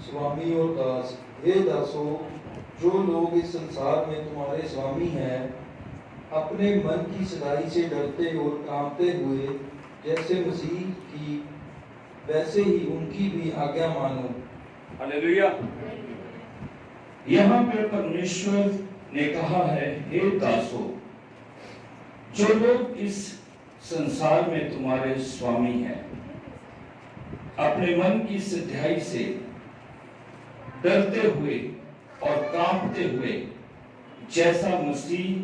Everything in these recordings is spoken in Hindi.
स्वामी और दास। हे दासों, जो लोग इस संसार में तुम्हारे स्वामी हैं, अपने मन की सदाई से डरते और कांपते हुए जैसे मसीह की, वैसे ही उनकी भी आज्ञा मानो। हालेलुया। यहाँ पे परमेश्वर ने कहा है, हे दासों, जो लोग इस संसार में तुम्हारे स्वामी हैं, अपने मन की सिद्धाई से डरते हुए और कांपते हुए जैसा मसीह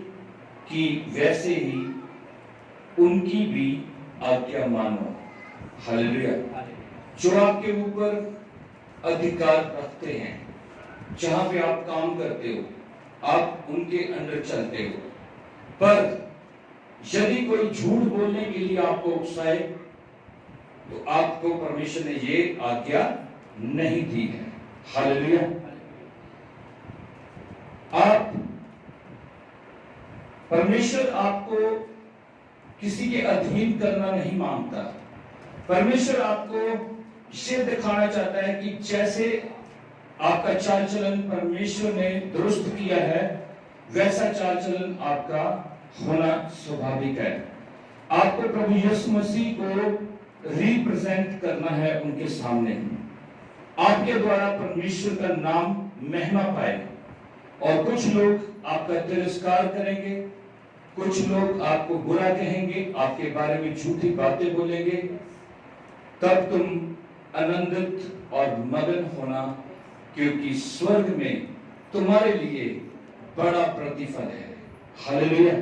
की, वैसे ही उनकी भी आज्ञा मानो। हालेलुया। जो आपके ऊपर अधिकार रखते हैं, जहां पे आप काम करते हो, आप उनके अंडर चलते हो, पर यदि कोई झूठ बोलने के लिए आपको उकसाए तो आपको परमेश्वर ने ये आज्ञा नहीं दी है। हालेलुया। आप, परमेश्वर आपको किसी के अधीन करना नहीं मांगता। परमेश्वर आपको ये दिखाना चाहता है कि जैसे आपका चाल चलन परमेश्वर ने दुरुस्त किया है, वैसा चाल चलन आपका होना स्वाभाविक है। आपको प्रभु यीशु मसीह को रिप्रेजेंट करना है उनके सामने। आपके द्वारा परमेश्वर का नाम महिमा पाए। और कुछ लोग आपका तिरस्कार करेंगे, कुछ लोग आपको बुरा कहेंगे, आपके बारे में झूठी बातें बोलेंगे, तब तुम आनंदित और मगन होना, क्योंकि स्वर्ग में तुम्हारे लिए बड़ा प्रतिफल है। हालेलुया।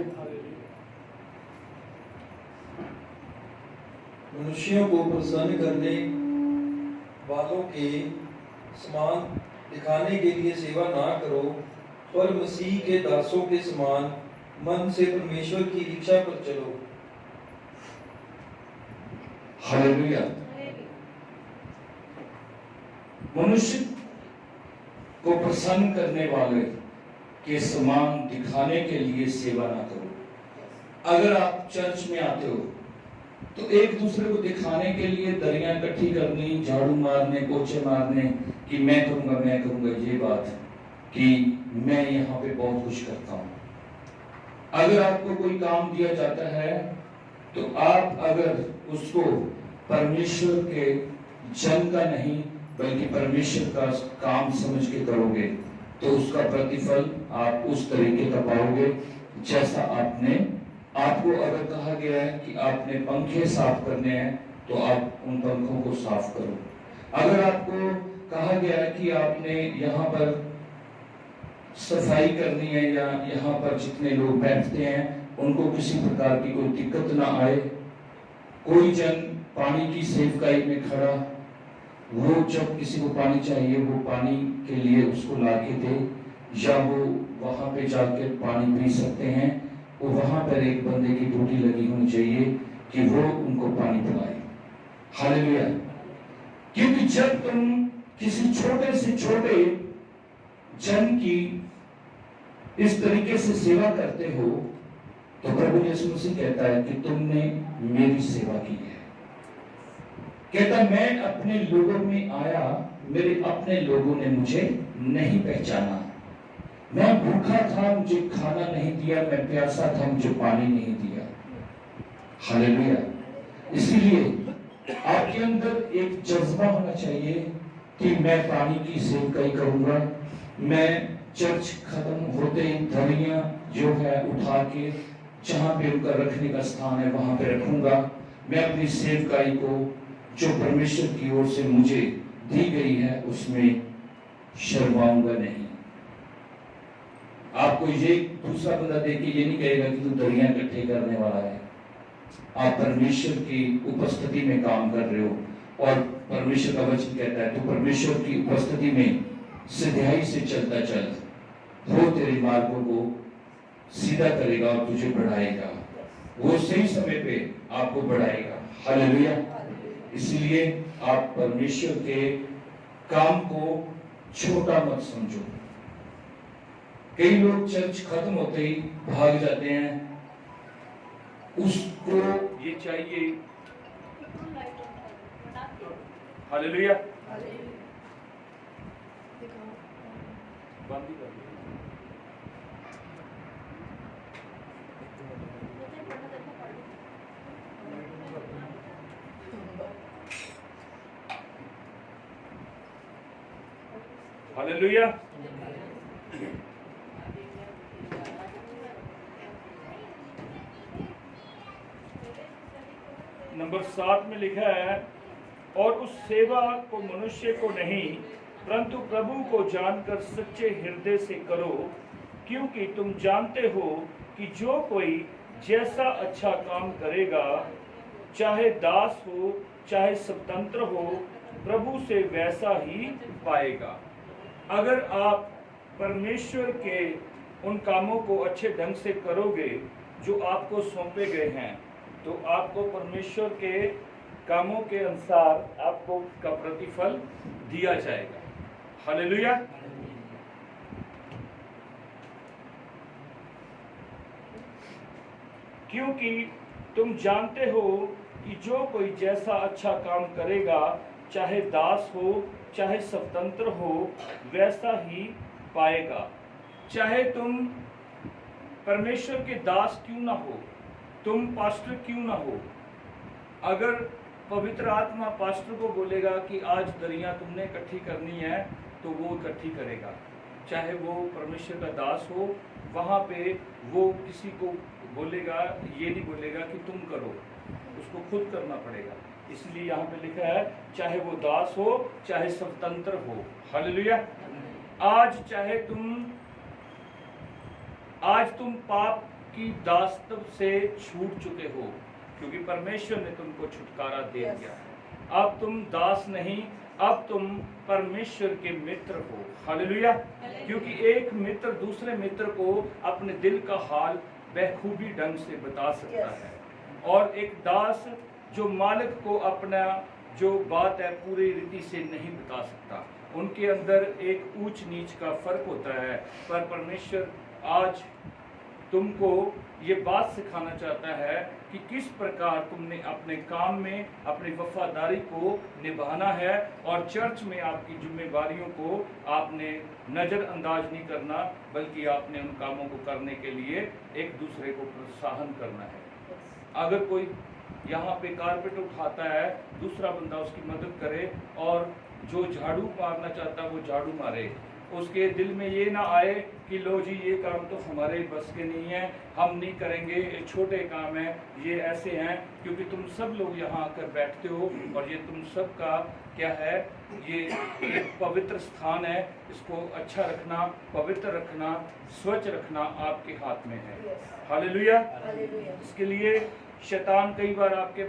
मनुष्यों को प्रसन्न करने वालों के समान दिखाने के लिए सेवा ना करो, पर मसीह के दासों के समान मन से परमेश्वर की इच्छा पर चलो। हालेलुया। मनुष्य को प्रसन्न करने वाले के समान दिखाने के लिए सेवा ना करो। अगर आप चर्च में आते हो तो एक दूसरे को दिखाने के लिए दरियां इकट्ठी करनी, झाड़ू मारने, पोछे मारने कि मैं करूंगा ये बात कि मैं यहाँ पे बहुत कुछ करता हूं। अगर आपको कोई काम दिया जाता है तो आप अगर उसको परमेश्वर के जन का नहीं बल्कि परमेश्वर का काम समझ के करोगे तो उसका प्रतिफल आप उस तरीके का पाओगे जैसा आपको अगर कहा गया है कि आपने पंखे साफ करने हैं तो आप उन पंखों को साफ करो। अगर आपको कहा गया है कि आपने यहाँ पर सफाई करनी है या यहाँ पर जितने लोग बैठते हैं उनको किसी प्रकार की कोई दिक्कत ना आए, कोई जन पानी की सेवकाई में खड़ा, वो जब किसी को पानी चाहिए वो पानी के लिए उसको ला के दे, या वो वहां पे जाके पानी पी सकते हैं, वो वहां पर एक बंदे की ड्यूटी लगी होनी चाहिए कि वो उनको पानी पिलाए। हालेलुया। क्योंकि जब तुम किसी छोटे से छोटे जन की इस तरीके से सेवा करते हो तो प्रभु यीशु मसीह कहता है कि तुमने मेरी सेवा की है। कहता मैं अपने लोगों में आया, मेरे अपने लोगों ने मुझे नहीं पहचाना। मैं भूखा था, मुझे खाना नहीं दिया, मैं प्यासा था, मुझे पानी नहीं दिया। हालेलुया। इसीलिए आपके अंदर एक जज्बा होना चाहिए कि मैं पानी की सेवकाई करूंगा, मैं चर्च खत्म होते ही धरियां जो है उठा के जहां पे उनका रखने का स्थान है वहां पे रखूंगा। मैं अपनी सेवकाई को जो परमेश्वर की ओर से मुझे दी गई है उसमें शर्माऊंगा नहीं। आपको ये दूसरा बंदा देख के ये नहीं कहेगा कि तू दरियां इकट्ठे करने वाला है। आप परमेश्वर की उपस्थिति में काम कर रहे हो और परमेश्वर का वचन कहता है तू परमेश्वर की उपस्थिति में सिधाई से चलता चल, वो तेरे मार्गों को सीधा करेगा और तुझे बढ़ाएगा। वो सही समय पे आपको बढ़ाएगा। हालेलुया। इसलिए आप परमेश्वर के काम को छोटा मत समझो। कई लोग चर्च खत्म होते ही भाग जाते हैं, उसको ये चाहिए। हालेलुया। बंद ही कर दिया। हालेलुया। नंबर 7 में लिखा है, और उस सेवा को मनुष्य को नहीं परंतु प्रभु को जानकर सच्चे हृदय से करो, क्योंकि तुम जानते हो कि जो कोई जैसा अच्छा काम करेगा, चाहे दास हो चाहे स्वतंत्र हो, प्रभु से वैसा ही पाएगा। अगर आप परमेश्वर के उन कामों को अच्छे ढंग से करोगे जो आपको सौंपे गए हैं, तो आपको परमेश्वर के कामों के अनुसार आपको उसका प्रतिफल दिया जाएगा। हालेलुया। क्योंकि तुम जानते हो कि जो कोई जैसा अच्छा काम करेगा, चाहे दास हो चाहे स्वतंत्र हो, वैसा ही पाएगा। चाहे तुम परमेश्वर के दास क्यों ना हो, तुम पास्टर क्यों ना हो, अगर पवित्र आत्मा पास्टर को बोलेगा कि आज दरिया तुमने इकट्ठी करनी है, तो वो इकट्ठी करेगा। चाहे वो परमेश्वर का दास हो, वहाँ पे वो किसी को बोलेगा, ये नहीं बोलेगा कि तुम करो, उसको खुद करना पड़ेगा। इसलिए यहाँ पे लिखा है, चाहे वो दास हो चाहे स्वतंत्र हो। हालेलुया। आज चाहे तुम पाप की दास्तव से छूट चुके हो, क्योंकि परमेश्वर ने तुमको छुटकारा दे दिया है। अब तुम दास नहीं, अब तुम परमेश्वर के मित्र हो। हालेलुया। क्योंकि एक मित्र दूसरे मित्र को अपने दिल का हाल बखूबी ढंग से बता सकता है, और एक दास जो मालिक को अपना जो बात है पूरी रीति से नहीं बता सकता। उनके अंदर एक ऊंच नीच का फर्क होता है। पर परमेश्वर आज तुमको ये बात सिखाना चाहता है कि किस प्रकार तुमने अपने काम में अपनी वफादारी को निभाना है, और चर्च में आपकी जिम्मेवारियों को आपने नज़रअंदाज नहीं करना, बल्कि आपने उन कामों को करने के लिए एक दूसरे को प्रोत्साहन करना है। अगर कोई यहाँ पे कारपेट उठाता है, दूसरा बंदा उसकी मदद करे, और जो झाड़ू मारना चाहता है वो झाड़ू मारे। उसके दिल में ये ना आए कि लो जी ये काम तो हमारे बस के नहीं है, हम नहीं करेंगे, ये छोटे काम है, ये ऐसे हैं। क्योंकि तुम सब लोग यहाँ आकर बैठते हो, और ये तुम सब का क्या है, ये एक पवित्र स्थान है। इसको अच्छा रखना, पवित्र रखना, स्वच्छ रखना आपके हाथ में है। हालेलुया। इसके लिए शैतान कई बार आपके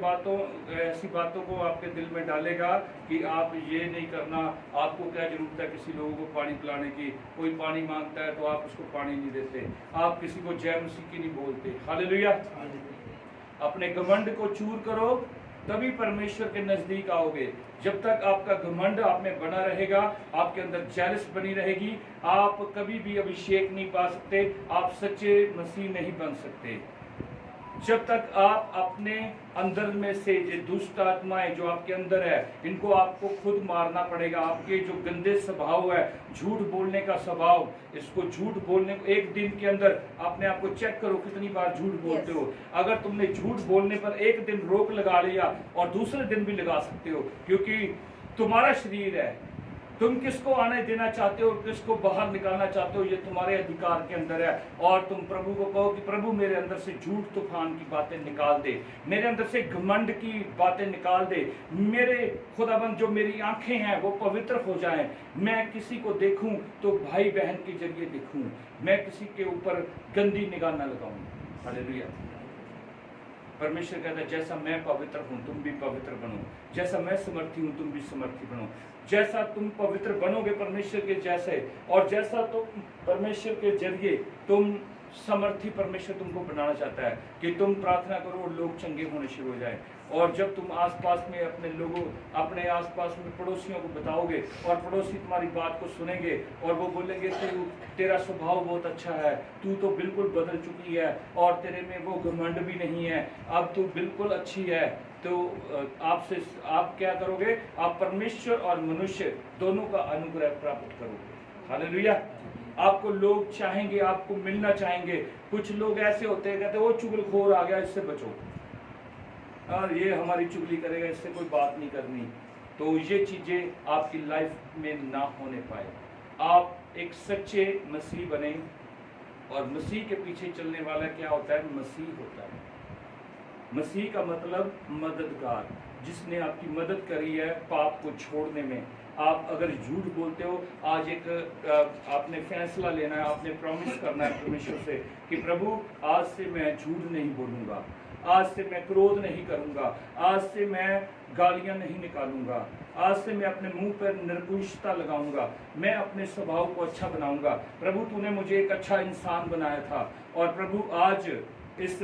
ऐसी बातों को आपके दिल में डालेगा कि आप ये नहीं करना, आपको क्या जरूरत है किसी लोगों को पानी पिलाने की। कोई पानी मांगता है तो आप उसको पानी नहीं देते, आप किसी को जय मसीह की नहीं बोलते। हालेलुया। अपने घमंड को चूर करो, तभी परमेश्वर के नजदीक आओगे। जब तक आपका घमंड आप में बना रहेगा, आपके अंदर जेलस बनी रहेगी, आप कभी भी अभिषेक नहीं पा सकते, आप सच्चे मसीह नहीं बन सकते। जब तक आप अपने अंदर में से ये दुष्ट आत्माएं जो आपके अंदर है, इनको आपको खुद मारना पड़ेगा। आपके जो गंदे स्वभाव है, झूठ बोलने का स्वभाव, इसको झूठ बोलने को एक दिन के अंदर अपने आप को चेक करो कितनी बार झूठ बोलते हो। अगर तुमने झूठ बोलने पर एक दिन रोक लगा लिया, और दूसरे दिन भी लगा सकते हो, क्योंकि तुम्हारा शरीर है। तुम किसको आने देना चाहते हो, किसको बाहर निकालना चाहते हो, ये तुम्हारे अधिकार के अंदर है। और तुम प्रभु को कहो कि प्रभु मेरे अंदर से झूठ तूफान की बातें निकाल दे, मेरे अंदर से घमंड की बातें निकाल दे। मेरे खुदाबंद जो मेरी आंखें हैं वो पवित्र हो जाएं, मैं किसी को देखूं तो भाई बहन के जरिए देखूं, मैं किसी के ऊपर गंदी निगाह न लगाऊं। हालेलुया। परमेश्वर कहता है जैसा मैं पवित्र हूं तुम भी पवित्र बनो, जैसा मैं समर्थी हूं तुम भी समर्थी बनो। जैसा तुम पवित्र बनोगे परमेश्वर के जैसे, और जैसा तुम परमेश्वर के जरिए तुम समर्थी, परमेश्वर तुमको बनाना चाहता है कि तुम प्रार्थना करो और लोग चंगे होने शुरू हो जाए। और जब तुम आसपास में अपने आसपास में पड़ोसियों को बताओगे, और पड़ोसी तुम्हारी बात को सुनेंगे, और वो बोलेंगे तेरा स्वभाव बहुत अच्छा है, तू तो बिल्कुल बदल चुकी है, और तेरे में वो घमंड भी नहीं है, अब तू बिल्कुल अच्छी है, तो आपसे आप क्या करोगे, आप परमेश्वर और मनुष्य दोनों का अनुग्रह प्राप्त करोगे। हालेलुया। आपको लोग चाहेंगे, आपको मिलना चाहेंगे। कुछ लोग ऐसे होते हैं, कहते हैं वो चुगलखोर आ गया, इससे बचो, और ये हमारी चुगली करेगा, इससे कोई बात नहीं करनी। तो ये चीजें आपकी लाइफ में ना होने पाए। आप एक सच्चे मसीह बने, और मसीह के पीछे चलने वाला क्या होता है, मसीह होता है। मसीह का मतलब मददगार, जिसने आपकी मदद करी है पाप को छोड़ने में। आप अगर झूठ बोलते हो, आज एक आपने फैसला लेना है, आपने प्रॉमिस करना है परमेश्वर से कि प्रभु आज से मैं झूठ नहीं बोलूंगा, आज से मैं क्रोध नहीं करूंगा, आज से मैं गालियां नहीं निकालूंगा, आज से मैं अपने मुंह पर निर्दोषता लगाऊंगा, मैं अपने स्वभाव को अच्छा बनाऊंगा। प्रभु तूने मुझे एक अच्छा इंसान बनाया था, और प्रभु आज इस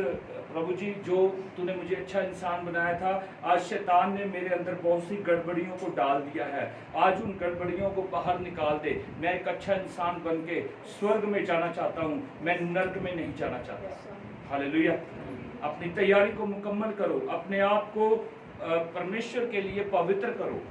प्रभु जी जो तूने मुझे अच्छा इंसान बनाया था, आज शैतान ने मेरे अंदर बहुत सी गड़बड़ियों को डाल दिया है। आज उन गड़बड़ियों को बाहर निकाल दे। मैं एक अच्छा इंसान बन के स्वर्ग में जाना चाहता हूँ, मैं नर्क में नहीं जाना चाहता। हालेलुया। अपनी तैयारी को मुकम्मल करो, अपने आप को परमेश्वर के लिए पवित्र करो,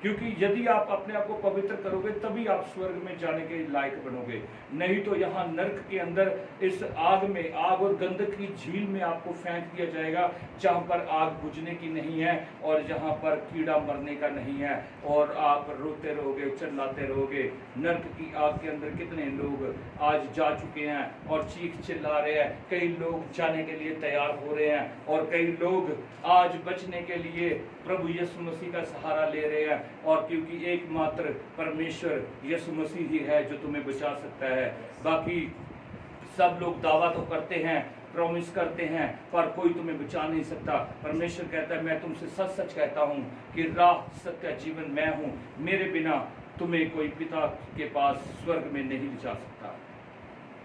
क्योंकि यदि आप अपने आप को पवित्र करोगे तभी आप स्वर्ग में जाने के लायक बनोगे। नहीं तो यहाँ नर्क के अंदर इस आग में, आग और गंधक की झील में आपको फेंक दिया जाएगा, जहाँ पर आग बुझने की नहीं है और जहाँ पर कीड़ा मरने का नहीं है, और आप रोते रहोगे, चिल्लाते रहोगे। नर्क की आग के अंदर कितने लोग आज जा चुके हैं और चीख चिल्ला रहे हैं। कई लोग जाने के लिए तैयार हो रहे हैं, और कई लोग आज बचने के लिए प्रभु यीशु मसीह का सहारा ले रहे हैं। और क्योंकि एकमात्र परमेश्वर यीशु मसीह ही है जो तुम्हें बचा सकता है। बाकी सब लोग दावा तो करते हैं, प्रॉमिस करते हैं, पर कोई तुम्हें बचा नहीं सकता। परमेश्वर कहता है मैं तुमसे सच सच कहता हूँ कि राह सत्य जीवन मैं हूँ, मेरे बिना तुम्हें कोई पिता के पास स्वर्ग में नहीं ले जा सकता।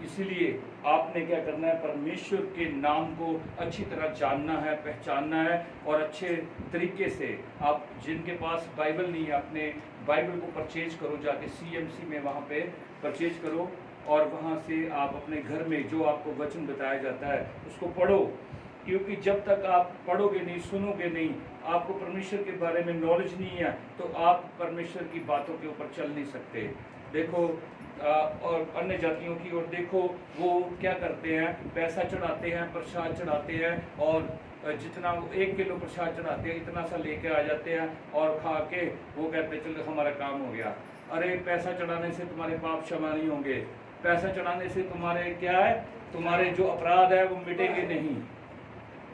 इसलिए आपने क्या करना है, परमेश्वर के नाम को अच्छी तरह जानना है, पहचानना है, और अच्छे तरीके से आप जिनके पास बाइबल नहीं है, अपने बाइबल को परचेज करो, जाके CMC में वहाँ पे परचेज करो, और वहाँ से आप अपने घर में जो आपको वचन बताया जाता है उसको पढ़ो। क्योंकि जब तक आप पढ़ोगे नहीं, सुनोगे नहीं, आपको परमेश्वर के बारे में नॉलेज नहीं है, तो आप परमेश्वर की बातों के ऊपर चल नहीं सकते। देखो और अन्य जातियों की ओर देखो, वो क्या करते हैं, पैसा चढ़ाते हैं, प्रसाद चढ़ाते हैं, और जितना 1 किलो प्रसाद चढ़ाते हैं इतना सा लेके आ जाते हैं, और खा के वो कहते हैं चलो हमारा काम हो गया। अरे पैसा चढ़ाने से तुम्हारे पाप क्षमा नहीं होंगे, पैसा चढ़ाने से तुम्हारे क्या है, तुम्हारे जो अपराध है वो मिटेंगे नहीं।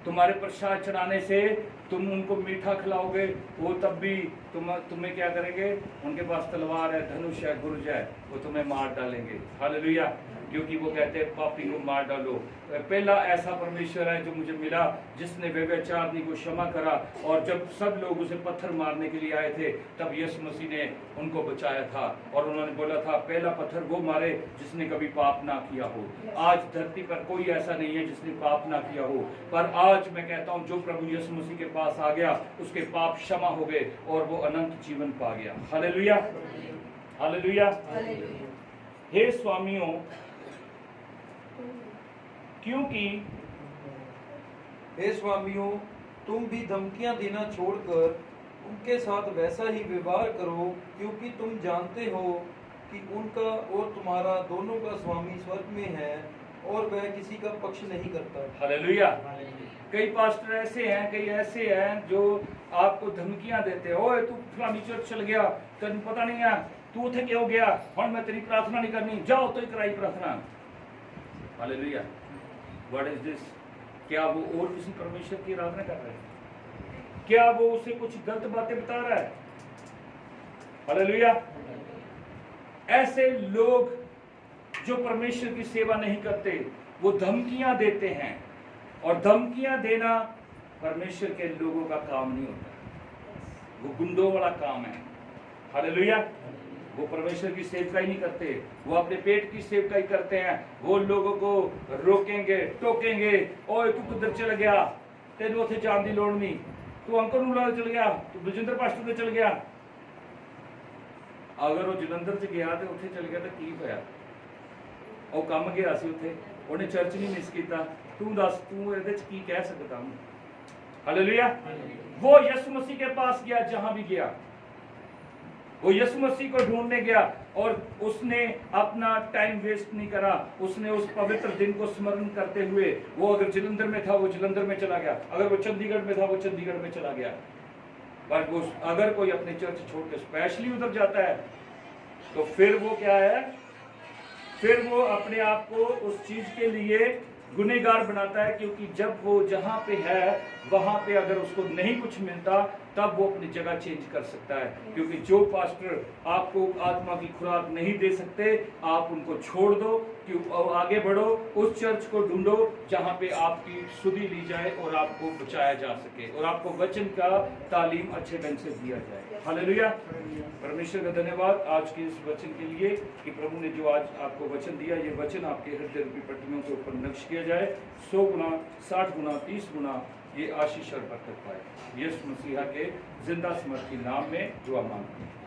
तुम्हारे प्रसाद चढ़ाने से तुम उनको मीठा खिलाओगे, वो तब भी तुम्हें क्या करेंगे, उनके पास तलवार है, धनुष है, गुर्ज है, वो तुम्हें मार डालेंगे। हालेलुया। क्योंकि वो कहते हैं पापी को मार डालो। पहला ऐसा परमेश्वर है जो मुझे मिला जिसने व्यभिचारिणी को क्षमा करा, और जब सब लोग उसे पत्थर मारने के लिए आए थे तब यीशु मसीह ने उनको बचाया था, और उन्होंने बोला था पहला पत्थर वो मारे जिसने कभी पाप ना किया हो। आज धरती पर कोई ऐसा नहीं है जिसने पाप ना किया हो, पर आज मैं कहता हूँ जो प्रभु यीशु मसीह के पास आ गया उसके पाप क्षमा हो गए और वो अनंत जीवन पा गया। Hallelujah, hallelujah. हे स्वामियों, क्योंकि हे स्वामियों, तुम भी धमकियां देना छोड़कर उनके साथ वैसा ही व्यवहार करो, क्योंकि तुम जानते हो कि उनका और तुम्हारा दोनों का स्वामी स्वर्ग में है और वह किसी का पक्ष नहीं करता। हालेलुया। कई पास्टर ऐसे हैं, कई ऐसे हैं जो आपको धमकियां देते हैं, ओए तू फलानी चर्च चल गया, तेन पता नहीं है, तू उठे क्यों गया, और मैं तेरी प्रार्थना नहीं करनी, जाओ तो कराई प्रार्थना। हालेलुया। What is this? क्या वो और किसी परमेश्वर की आराधना कर रहे हैं? क्या वो उसे कुछ गलत बातें बता रहा है? हालेलुया। ऐसे लोग जो परमेश्वर की सेवा नहीं करते, वो धमकियां देते हैं, और धमकियां देना परमेश्वर के लोगों का काम नहीं होता, वो गुंडों वाला काम है। हालेलुया। वो परमेश्वर की सेवकाई नहीं करते, वो अपने पेट की सेवकाई करते हैं। वो लोगों को रोकेंगे, टोकेंगे, ओए तू किधर चल गया, तेन उसे जान दी लोड़ नहीं, तू अंकल नूला चल गया, तू बलजिंदर पास्टर चल गया। अगर वो जलंधर से गया तो उसे चल गया तो की होया, ਉਹ ਕੰਮ ਗਿਆ ਸੀ ਉੱਥੇ, ਉਹਨੇ ਚਰਚ ਨਹੀਂ ਮਿਸ ਕੀਤਾ। ਤੂੰ ਦੱਸ, ਤੂੰ ਇਹਦੇ ਚ ਕੀ ਕਹਿ ਸਕਦਾ? हालेलुया। वो यीशु मसीह के पास गया, जहां भी गया वो यीशु मसीह को ढूंढने गया और उसने अपना टाइम वेस्ट नहीं करा। उसने उस पवित्र दिन को स्मरण करते हुए, वो अगर जलंधर में था वो जलंधर में चला गया, अगर वो चंडीगढ़ में था वो चंडीगढ़ में चला गया। पर वो अगर कोई अपने चर्च छोड़कर स्पेशली उधर जाता है तो फिर वो क्या है, फिर वो अपने आप को उस चीज के लिए गुनहगार बनाता है, क्योंकि जब वो जहां पे है वहां पे अगर उसको नहीं कुछ मिलता तब वो अपनी जगह चेंज कर सकता है। क्योंकि जो पास्टर आपको आत्मा की खुराक नहीं दे सकते, आप उनको छोड़ दो, क्यों आगे बढ़ो, उस चर्च को ढूंढो जहां पे आपकी सुधि ली जाए और आपको बचाया जा सके और आपको वचन का तालीम अच्छे ढंग से दिया जाए। हालेलुया। परमेश्वर का धन्यवाद आज के इस वचन के लिए कि प्रभु ने जो आज आपको वचन दिया, ये वचन आपके हृदय रूपी पट्टियों के ऊपर नक्श किया जाए, 100 गुना, 60 गुना, 30 गुना ये आशीष और बरकत पाए। यीशु मसीहा के जिंदा समर्थी नाम में दुआ मांगते हैं।